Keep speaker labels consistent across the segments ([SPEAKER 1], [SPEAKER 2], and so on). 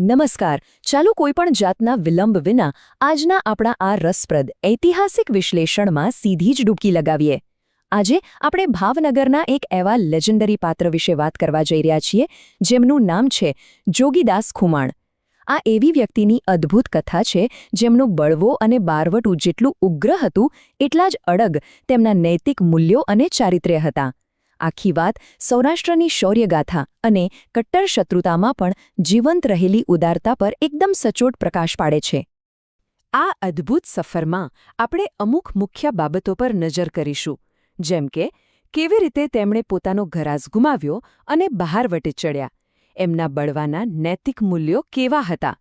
[SPEAKER 1] નમસ્કાર. ચાલો કોઈપણ જાતના વિલંબ વિના આજના આપણા આ રસપ્રદ ઐતિહાસિક વિશ્લેષણમાં સીધી જ ડૂબકી લગાવીએ. આજે આપણે ભાવનગરના એક એવા લેજેન્ડરી પાત્ર વિશે વાત કરવા જઈ રહ્યા છીએ જેમનું નામ છે જોગીદાસ ખુમાણ. આ એવી વ્યક્તિની અદ્ભુત કથા છે જેમનો બળવો અને બારવટું જેટલું ઉગ્ર હતું એટલા જ અડગ તેમના નૈતિક મૂલ્યો અને ચારિત્ર્ય હતા. આખી વાત સૌરાષ્ટ્રની શૌર્યગાથા અને કટ્ટર શત્રુતામાં પણ જીવંત રહેલી ઉદારતા પર એકદમ સચોટ પ્રકાશ પાડે છે. આ અદ્ભુત સફરમાં આપણે અમુક મુખ્ય બાબતો પર નજર કરીશું, જેમ કે કેવી રીતે તેમણે પોતાનો ઘરાઝ ગુમાવ્યો અને બહાર વટી ચડ્યા, એમના બળવાના નૈતિક મૂલ્યો કેવા હતા,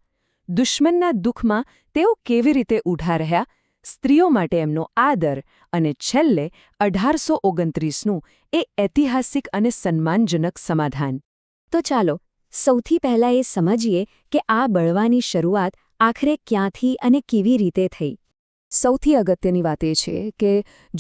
[SPEAKER 1] દુશ્મનના દુઃખમાં તેઓ કેવી રીતે ઊભા રહ્યા, સ્ત્રીઓ માટે એમનો આદર અને છેલ્લે 1829નું એ ઐતિહાસિક અને સન્માનજનક સમાધાન. તો ચાલો સૌથી પહેલાં એ સમજીએ કે આ બળવાની શરૂઆત આખરે ક્યાંથી અને કેવી રીતે થઈ. સૌથી અગત્યની વાત એ છે કે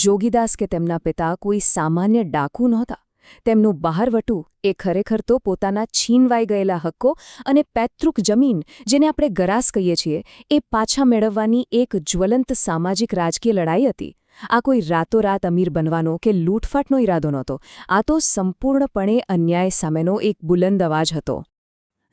[SPEAKER 1] જોગીદાસ કે તેમના પિતા કોઈ સામાન્ય ડાકુ નહોતા. તેમનું બહારવટું એ ખરેખર તો પોતાના છીનવાઈ ગયેલા હક્કો અને પૈતૃક જમીન, જેને આપણે ગરાસ કહીએ છીએ, એ પાછા મેળવવાની એક જ્વલંત સામાજિક રાજકીય લડાઈ હતી. આ કોઈ રાતોરાત અમીર બનવાનો કે લૂંટફાટનો ઈરાદો નહોતો. આ તો સંપૂર્ણપણે અન્યાય સામેનો એક બુલંદ અવાજ હતો.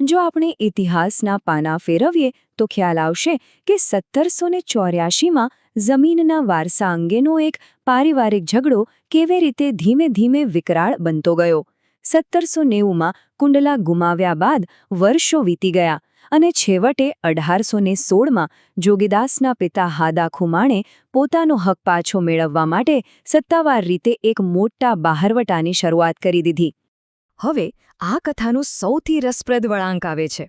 [SPEAKER 1] જો આપણે ઇતિહાસના પાના ફેરવીએ તો ખ્યાલ આવશે કે 1784માં જમીનના વારસા અંગેનો એક પારિવારિક ઝઘડો કેવી રીતે ધીમે ધીમે વિકરાળ બનતો ગયો. 1790માં કુંડલા ગુમાવ્યા બાદ વર્ષો વીતી ગયા અને છેવટે 1816માં જોગીદાસના પિતા હાદા ખુમાણે પોતાનો હક પાછો મેળવવા માટે સત્તાવાર રીતે એક મોટા બહારવટાની શરૂઆત કરી દીધી. હવે આ કથાનું સૌથી રસપ્રદ વળાંક આવે છે.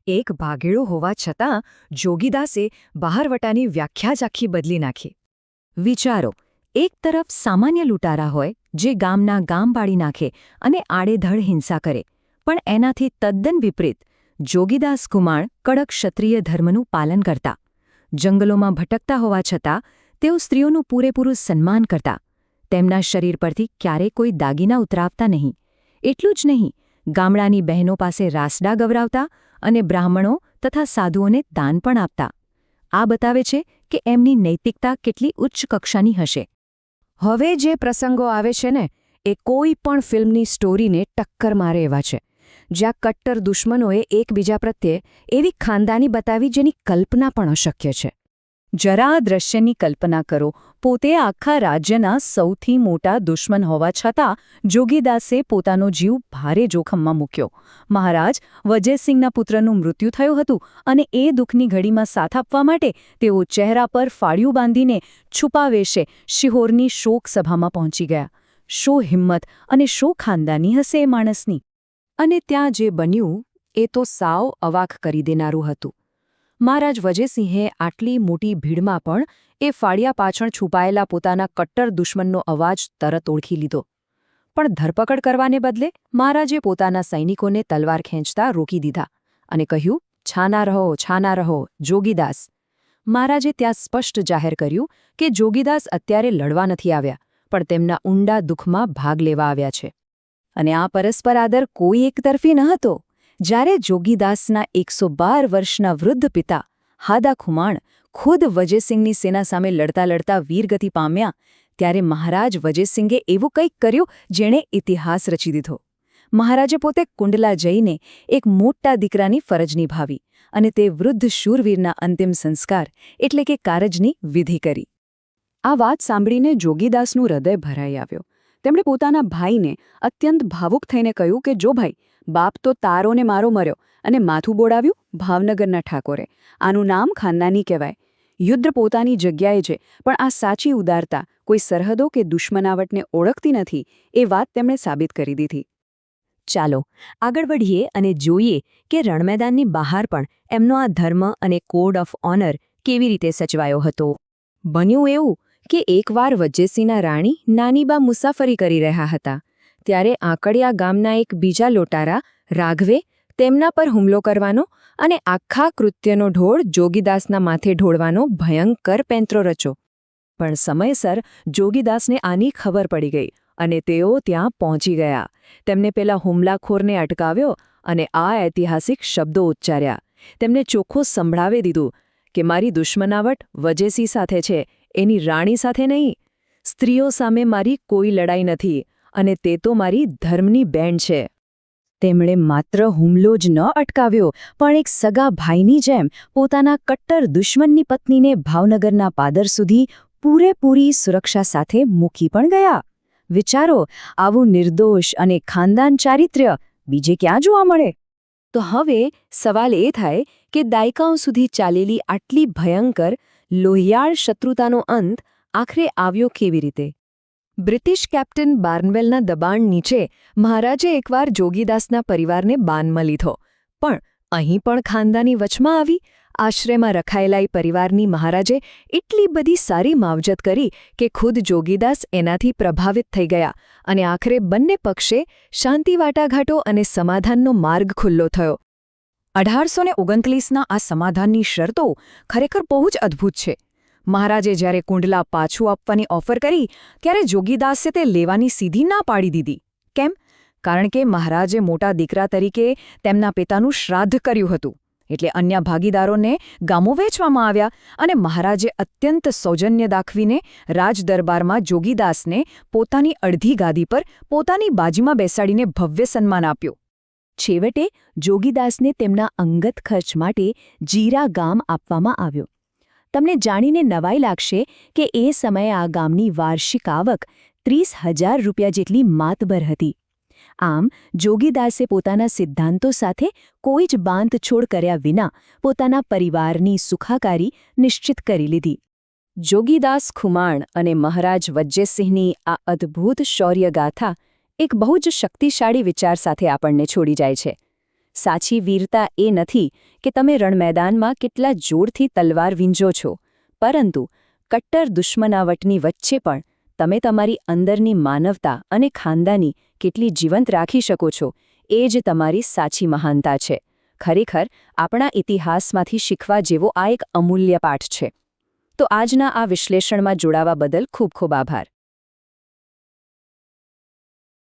[SPEAKER 1] એક ભાગેડો હોવા છતાં જોગીદાસે બહારવટાની વ્યાખ્યા જ આખી બદલી નાખી. વિચારો, એક તરફ સામાન્ય લૂંટારા હોય જે ગામના ગામ પાડી નાખે અને આડેધડ હિંસા કરે, પણ એનાથી તદ્દન વિપરીત જોગીદાસ ખુમાણ કડક ક્ષત્રિય ધર્મનું પાલન કરતા. જંગલોમાં ભટકતા હોવા છતાં તેઓ સ્ત્રીઓનું પૂરેપૂરું સન્માન કરતા. તેમના શરીર પરથી ક્યારેય કોઈ દાગીના ઉતરાવતા નહીં. એટલું જ નહીં, ગામડાની બહેનો પાસે રાસડા ગવરાવતા અને બ્રાહ્મણો તથા સાધુઓને દાન પણ આપતા. આ બતાવે છે કે એમની નૈતિકતા કેટલી ઉચ્ચ કક્ષાની હશે. હવે જે પ્રસંગો આવે છે ને, એ કોઈ પણ ફિલ્મની સ્ટોરીને ટક્કર મારે એવા છે, જ્યાં કટ્ટર દુશ્મનોએ એકબીજા પ્રત્યે એવી ખાનદાની બતાવી જેની કલ્પના પણ અશક્ય છે. જરા આ દ્રશ્યની કલ્પના કરો. પોતે આખા રાજ્યના સૌથી મોટા દુશ્મન હોવા છતાં જોગીદાસે પોતાનો જીવ ભારે જોખમમાં મૂક્યો. મહારાજ વજયસિંહના પુત્રનું મૃત્યુ થયું હતું અને એ દુઃખની ઘડીમાં સાથ આપવા માટે તેઓ ચહેરા પર ફાળિયું બાંધીને છુપાવેશે શિહોરની શોક સભામાં પહોંચી ગયા. શો હિંમત અને શો ખાનદાની હશે એ માણસની! અને ત્યાં જે બન્યું એ તો સાવ અવાક કરી દેનારું હતું. મહારાજ વજયસિંહે આટલી મોટી ભીડમાં પણ એ ફાળિયા પાછળ છુપાયેલા પોતાના કટ્ટર દુશ્મનનો અવાજ તરત ઓળખી લીધો. પણ ધરપકડ કરવાને બદલે મહારાજે પોતાના સૈનિકોને તલવાર ખેંચતા રોકી દીધા અને કહ્યું, છાના રહો, જોગીદાસ. મહારાજે ત્યાં સ્પષ્ટ જાહેર કર્યું કે જોગીદાસ અત્યારે લડવા નથી આવ્યા, પણ તેમના ઊંડા દુઃખમાં ભાગ લેવા આવ્યા છે. અને આ પરસ્પર આદર કોઈ એકતરફી ન હતો. જ્યારે જોગીદાસના 112 વર્ષના વૃદ્ધ પિતા હાદા ખુમાણ ખુદ વજયસિંહની સેના સામે લડતા લડતા વીરગતિ પામ્યા, ત્યારે મહારાજ વજયસિંહે એવું કંઈક કર્યું જેણે ઇતિહાસ રચી દીધો. મહારાજે પોતે કુંડલા જઈને એક મોટા દીકરાની ફરજ નિભાવી અને તે વૃદ્ધ શૂરવીરના અંતિમ સંસ્કાર એટલે કે કારજની વિધિ કરી. આ વાત સાંભળીને જોગીદાસનું હૃદય ભરાઈ આવ્યો. તેમણે પોતાના ભાઈને અત્યંત ભાવુક થઈને કહ્યું કે જો ભાઈ, બાપ તો તારો ને મારો મર્યો અને માથું બોડાવ્યું ભાવનગરના ઠાકોરે. આનું નામ ખાનદાની કહેવાય. યુદ્ધ પોતાની જગ્યાએ છે, પણ આ સાચી ઉદારતા કોઈ સરહદો કે દુશ્મનાવટને ઓળખતી નથી, એ વાત તેમણે સાબિત કરી દીધી. ચાલો આગળ વધીએ અને જોઈએ કે રણમેદાનની બહાર પણ એમનો આ ધર્મ અને કોડ ઓફ ઓનર કેવી રીતે સચવાયો હતો. બન્યું એવું કે એકવાર વજયસિંહના રાણી નાનીબા મુસાફરી કરી રહ્યા હતા. ત્યારે આંકડિયા ગામના એક બીજા લોટારા રાઘવે તેમના પર હુમલો કરવાનો અને આખા કૃત્યનો ઢોળ જોગીદાસના માથે ઢોળવાનો ભયંકર પેંતરો રચ્યો. પણ સમયસર જોગીદાસને આની ખબર પડી ગઈ અને તેઓ ત્યાં પહોંચી ગયા. તેમને પેલા હુમલાખોરને અટકાવ્યો અને આ ઐતિહાસિક શબ્દો ઉચ્ચાર્યા. તેમને ચોખ્ખો સંભળાવી દીધું કે મારી દુશ્મનાવટ વજેસી સાથે છે, એની રાણી સાથે નહીં. સ્ત્રીઓ સામે મારી કોઈ લડાઈ નથી અને તે તો મારી ધર્મની બેન છે. તેમણે માત્ર હુમલો જ ન અટકાવ્યો, પણ એક સગા ભાઈની જેમ પોતાના કટ્ટર દુશ્મનની પત્નીને ભાવનગરના પાદર સુધી પૂરેપૂરી સુરક્ષા સાથે મૂકી પણ ગયા. વિચારો, આવું નિર્દોષ અને ખાનદાન ચારિત્ર્ય બીજે ક્યાં જોવા મળે? તો હવે સવાલ એ થાય કે દાયકાઓ સુધી ચાલેલી આટલી ભયંકર, લોહિયાળ શત્રુતાનો અંત આખરે આવ્યો કેવી રીતે? બ્રિટિશ કેપ્ટન બાર્નવેલના દબાણ નીચે મહારાજે એકવાર જોગીદાસના પરિવારને બાનમાં લીધો, પણ અહીં પણ ખાનદાની વચમાં આવી આશ્રયમાં રખાયેલા પરિવારની મહારાજે એટલી બધી સારી માવજત કરી કે ખુદ જોગીદાસ એનાથી પ્રભાવિત થઈ ગયા અને આખરે બંને પક્ષે શાંતિ વાટાઘાટો અને સમાધાનનો માર્ગ ખુલ્લો થયો. 1829ના આ સમાધાનની શરતો ખરેખર બહુ જ અદ્ભુત છે. મહારાજે જ્યારે કુંડલા પાછું આપવાની ઓફર કરી ત્યારે જોગીદાસે તે લેવાની સીધી ના પાડી દીધી. કેમ? કારણ કે મહારાજે મોટા દીકરા તરીકે તેમના પિતાનું શ્રાદ્ધ કર્યું હતું. એટલે અન્ય ભાગીદારોને ગામો વહેંચવામાં આવ્યા અને મહારાજે અત્યંત સૌજન્ય દાખવીને રાજદરબારમાં જોગીદાસને પોતાની અડધી ગાદી પર પોતાની બાજુમાં બેસાડીને ભવ્ય સન્માન આપ્યું. છેવટે જોગીદાસને તેમના અંગત ખર્ચ માટે જીરા ગામ આપવામાં આવ્યો. તમને જાણીને નવાઈ લાગશે કે એ સમયે આ ગામની વાર્ષિક આવક 30,000 રૂપિયા જેટલી માતબર હતી. આમ જોગીદાસે પોતાના સિદ્ધાંતો સાથે કોઈ જ બાંધછોડ કર્યા વિના પોતાના પરિવારની સુખાકારી નિશ્ચિત કરી લીધી. જોગીદાસ ખુમાણ અને મહારાજ વજ્જેસિંહની આ અદ્ભુત શૌર્યગાથા એક બહુ જ શક્તિશાળી વિચાર સાથે આપણને છોડી જાય છે. સાચી વીરતા એ નથી કે તમે રણમેદાનમાં કેટલા જોરથી તલવાર વીંજો છો, પરંતુ કટ્ટર દુશ્મનાવટની વચ્ચે પણ તમે તમારી અંદરની માનવતા અને ખાનદાની કેટલી જીવંત રાખી શકો છો, એ જ તમારી સાચી મહાનતા છે. ખરેખર આપણા ઇતિહાસમાંથી શીખવા જેવો આ એક અમૂલ્ય પાઠ છે. તો આજના આ વિશ્લેષણમાં જોડાવા બદલ ખૂબ ખૂબ આભાર.